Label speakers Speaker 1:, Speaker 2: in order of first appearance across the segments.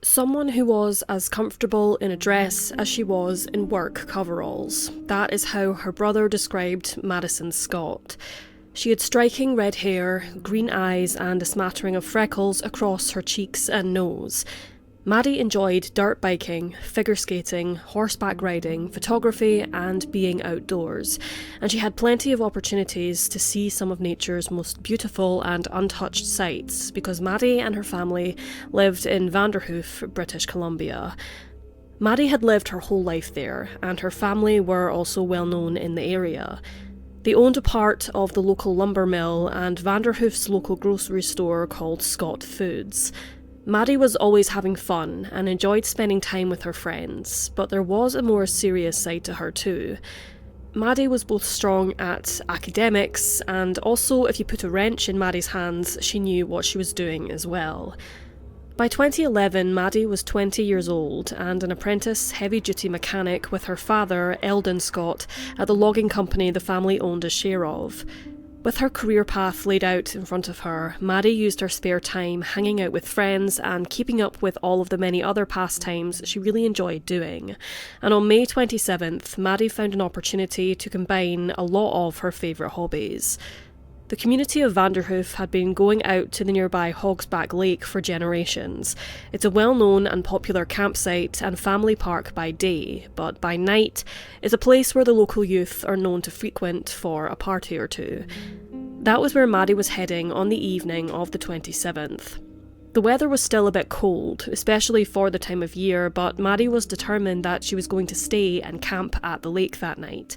Speaker 1: Someone who was as comfortable in a dress as she was in work coveralls. That is how her brother described Madison Scott. She had striking red hair, green eyes, and a smattering of freckles across her cheeks and nose. Maddie enjoyed dirt biking, figure skating, horseback riding, photography, and being outdoors, and she had plenty of opportunities to see some of nature's most beautiful and untouched sights because Maddie and her family lived in Vanderhoof, British Columbia. Maddie had lived her whole life there, and her family were also well known in the area. They owned a part of the local lumber mill and Vanderhoof's local grocery store called Scott Foods. Maddie was always having fun and enjoyed spending time with her friends, but there was a more serious side to her too. Maddie was both strong at academics, and also if you put a wrench in Maddie's hands, she knew what she was doing as well. By 2011, Maddie was 20 years old and an apprentice heavy-duty mechanic with her father, Eldon Scott, at the logging company the family owned a share of. With her career path laid out in front of her, Maddie used her spare time hanging out with friends and keeping up with all of the many other pastimes she really enjoyed doing. And on May 27th, Maddie found an opportunity to combine a lot of her favourite hobbies. The community of Vanderhoof had been going out to the nearby Hogsback Lake for generations. It's a well-known and popular campsite and family park by day, but by night, it's a place where the local youth are known to frequent for a party or two. That was where Maddie was heading on the evening of the 27th. The weather was still a bit cold, especially for the time of year, but Maddie was determined that she was going to stay and camp at the lake that night.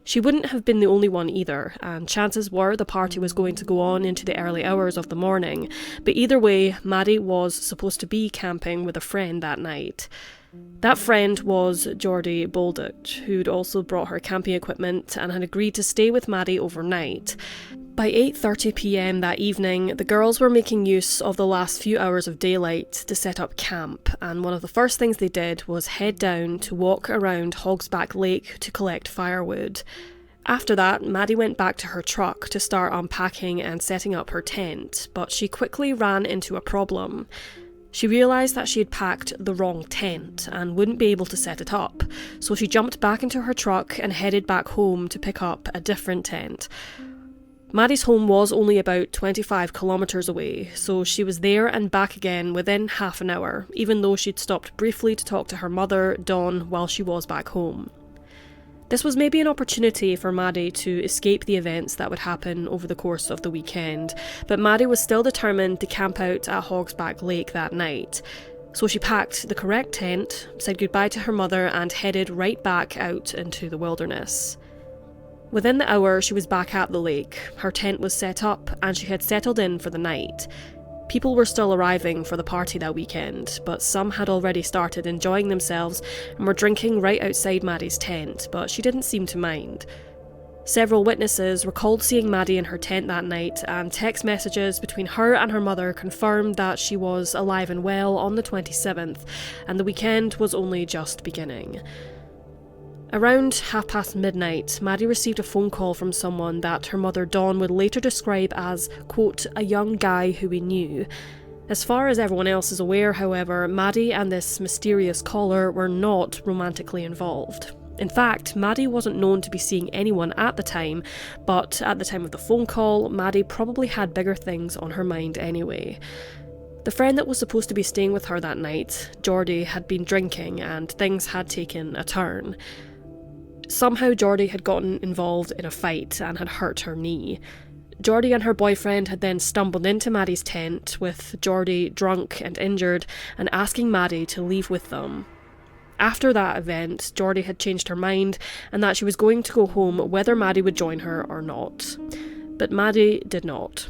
Speaker 1: She wouldn't have been the only one either, and chances were the party was going to go on into the early hours of the morning, but either way, Maddie was supposed to be camping with a friend that night. That friend was Geordie Bolduc, who'd also brought her camping equipment and had agreed to stay with Maddie overnight. By 8:30 p.m. that evening, the girls were making use of the last few hours of daylight to set up camp, and one of the first things they did was head down to walk around Hogsback Lake to collect firewood. After that, Maddie went back to her truck to start unpacking and setting up her tent, but she quickly ran into a problem. She realised that she had packed the wrong tent and wouldn't be able to set it up, so she jumped back into her truck and headed back home to pick up a different tent. Maddie's home was only about 25 kilometres away, so she was there and back again within half an hour, even though she'd stopped briefly to talk to her mother, Dawn, while she was back home. This was maybe an opportunity for Maddie to escape the events that would happen over the course of the weekend, but Maddie was still determined to camp out at Hogsback Lake that night. So she packed the correct tent, said goodbye to her mother, and headed right back out into the wilderness. Within the hour, she was back at the lake. Her tent was set up, and she had settled in for the night. People were still arriving for the party that weekend, but some had already started enjoying themselves and were drinking right outside Maddie's tent, but she didn't seem to mind. Several witnesses recalled seeing Maddie in her tent that night, and text messages between her and her mother confirmed that she was alive and well on the 27th, and the weekend was only just beginning. Around midnight, Maddie received a phone call from someone that her mother Dawn would later describe as, quote, a young guy who we knew. As far as everyone else is aware, however, Maddie and this mysterious caller were not romantically involved. In fact, Maddie wasn't known to be seeing anyone at the time, but at the time of the phone call, Maddie probably had bigger things on her mind anyway. The friend that was supposed to be staying with her that night, Geordie, had been drinking and things had taken a turn. Somehow Geordie had gotten involved in a fight and had hurt her knee. Geordie and her boyfriend had then stumbled into Maddie's tent with Geordie drunk and injured and asking Maddie to leave with them. After that event, Geordie had changed her mind and that she was going to go home whether Maddie would join her or not. But Maddie did not.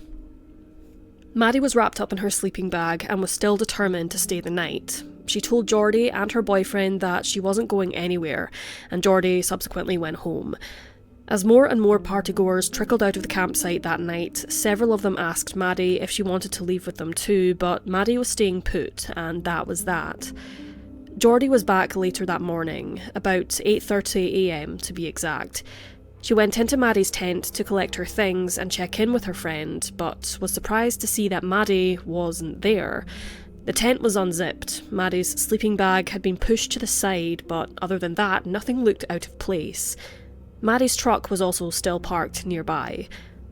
Speaker 1: Maddie was wrapped up in her sleeping bag and was still determined to stay the night. She told Geordie and her boyfriend that she wasn't going anywhere, and Geordie subsequently went home. As more and more partygoers trickled out of the campsite that night, several of them asked Maddie if she wanted to leave with them too, but Maddie was staying put, and that was that. Geordie was back later that morning, about 8:30 a.m. to be exact. She went into Maddie's tent to collect her things and check in with her friend, but was surprised to see that Maddie wasn't there. The tent was unzipped. Maddie's sleeping bag had been pushed to the side, but other than that, nothing looked out of place. Maddie's truck was also still parked nearby.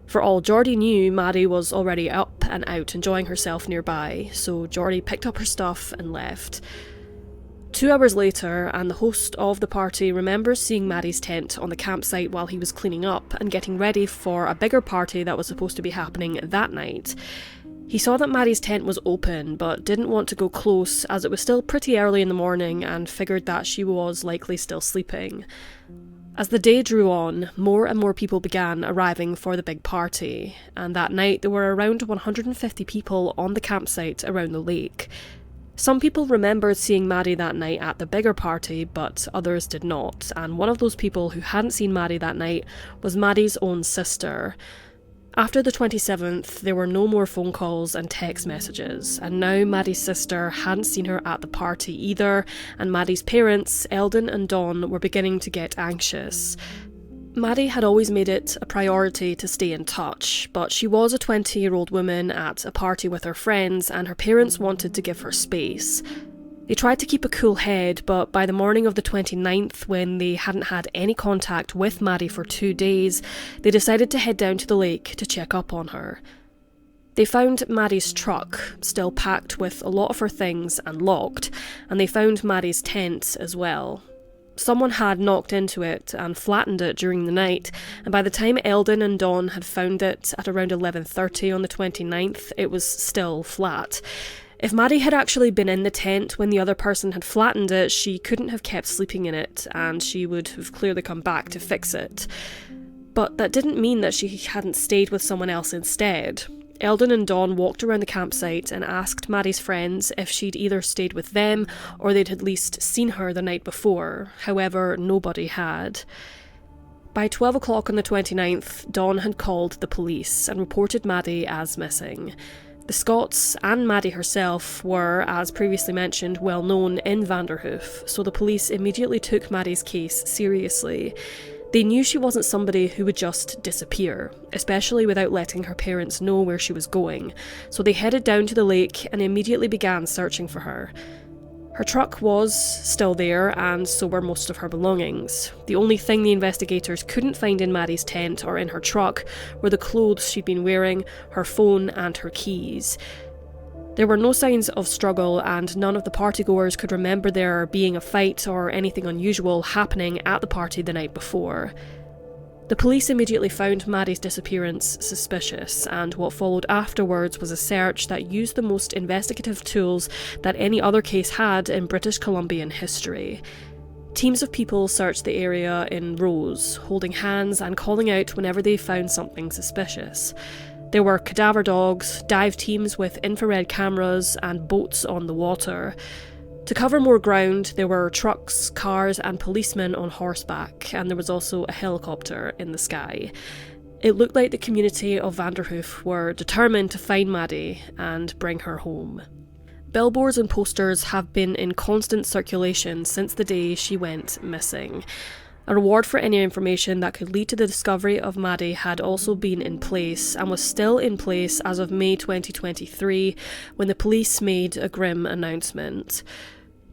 Speaker 1: For all Geordie knew, Maddie was already up and out enjoying herself nearby, so Geordie picked up her stuff and left. 2 hours later, and the host of the party remembers seeing Maddie's tent on the campsite while he was cleaning up and getting ready for a bigger party that was supposed to be happening that night. He saw that Maddie's tent was open, but didn't want to go close as it was still pretty early in the morning and figured that she was likely still sleeping. As the day drew on, more and more people began arriving for the big party, and that night there were around 150 people on the campsite around the lake. Some people remembered seeing Maddie that night at the bigger party, but others did not, and one of those people who hadn't seen Maddie that night was Maddie's own sister. After the 27th, there were no more phone calls and text messages, and now Maddie's sister hadn't seen her at the party either, and Maddie's parents, Eldon and Dawn, were beginning to get anxious. Maddie had always made it a priority to stay in touch, but she was a 20-year-old woman at a party with her friends, and her parents wanted to give her space. They tried to keep a cool head, but by the morning of the 29th, when they hadn't had any contact with Maddie for 2 days, they decided to head down to the lake to check up on her. They found Maddie's truck, still packed with a lot of her things and locked, and they found Maddie's tent as well. Someone had knocked into it and flattened it during the night, and by the time Eldon and Dawn had found it at around 11:30 on the 29th, it was still flat. If Maddie had actually been in the tent when the other person had flattened it, she couldn't have kept sleeping in it, and she would have clearly come back to fix it. But that didn't mean that she hadn't stayed with someone else instead. Eldon and Dawn walked around the campsite and asked Maddie's friends if she'd either stayed with them or they'd at least seen her the night before. However, nobody had. By 12 o'clock on the 29th, Dawn had called the police and reported Maddie as missing. The Scotts and Maddie herself were, as previously mentioned, well known in Vanderhoof, so the police immediately took Maddie's case seriously. They knew she wasn't somebody who would just disappear, especially without letting her parents know where she was going, so they headed down to the lake and immediately began searching for her. Her truck was still there, and so were most of her belongings. The only thing the investigators couldn't find in Maddie's tent or in her truck were the clothes she'd been wearing, her phone and her keys. There were no signs of struggle, and none of the partygoers could remember there being a fight or anything unusual happening at the party the night before. The police immediately found Maddie's disappearance suspicious, and what followed afterwards was a search that used the most investigative tools that any other case had in British Columbian history. Teams of people searched the area in rows, holding hands and calling out whenever they found something suspicious. There were cadaver dogs, dive teams with infrared cameras, and boats on the water. To cover more ground, there were trucks, cars, and policemen on horseback, and there was also a helicopter in the sky. It looked like the community of Vanderhoof were determined to find Maddie and bring her home. Billboards and posters have been in constant circulation since the day she went missing. A reward for any information that could lead to the discovery of Maddie had also been in place, and was still in place as of May 2023, when the police made a grim announcement.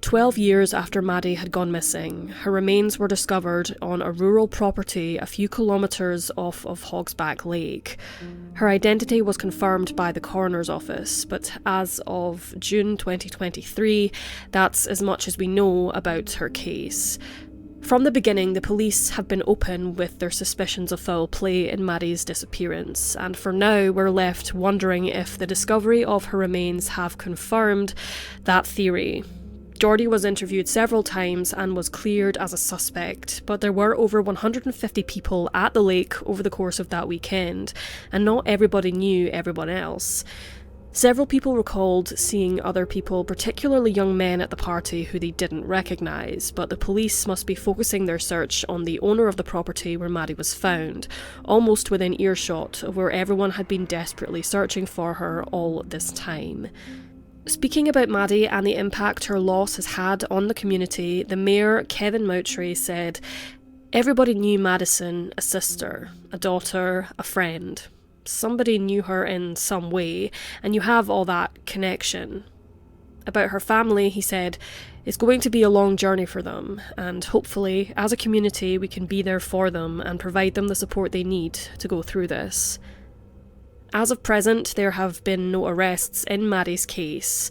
Speaker 1: 12 years after Maddie had gone missing, her remains were discovered on a rural property a few kilometres off of Hogsback Lake. Her identity was confirmed by the coroner's office, but as of June 2023, that's as much as we know about her case. From the beginning, the police have been open with their suspicions of foul play in Maddie's disappearance, and for now we're left wondering if the discovery of her remains have confirmed that theory. Geordie was interviewed several times and was cleared as a suspect, but there were over 150 people at the lake over the course of that weekend, and not everybody knew everyone else. Several people recalled seeing other people, particularly young men at the party who they didn't recognise, but the police must be focusing their search on the owner of the property where Maddie was found, almost within earshot of where everyone had been desperately searching for her all this time. Speaking about Maddie and the impact her loss has had on the community, the mayor, Kevin Moutry, said, "Everybody knew Madison, a sister, a daughter, a friend. Somebody knew her in some way, and you have all that connection. About her family, he said, "It's going to be a long journey for them, and hopefully, as a community, we can be there for them and provide them the support they need to go through this." As of present, there have been no arrests in Maddie's case.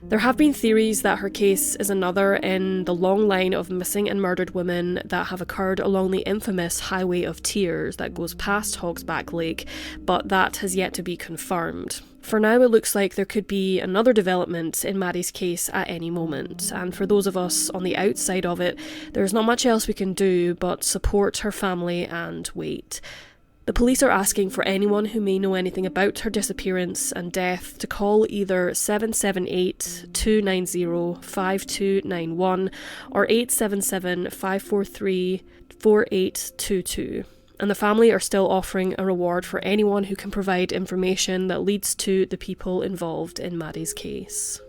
Speaker 1: There have been theories that her case is another in the long line of missing and murdered women that have occurred along the infamous Highway of Tears that goes past Hogsback Lake, but that has yet to be confirmed. For now, it looks like there could be another development in Maddie's case at any moment, and for those of us on the outside of it, there's not much else we can do but support her family and wait. The police are asking for anyone who may know anything about her disappearance and death to call either 778-290-5291 or 877-543-4822. And the family are still offering a reward for anyone who can provide information that leads to the people involved in Maddie's case.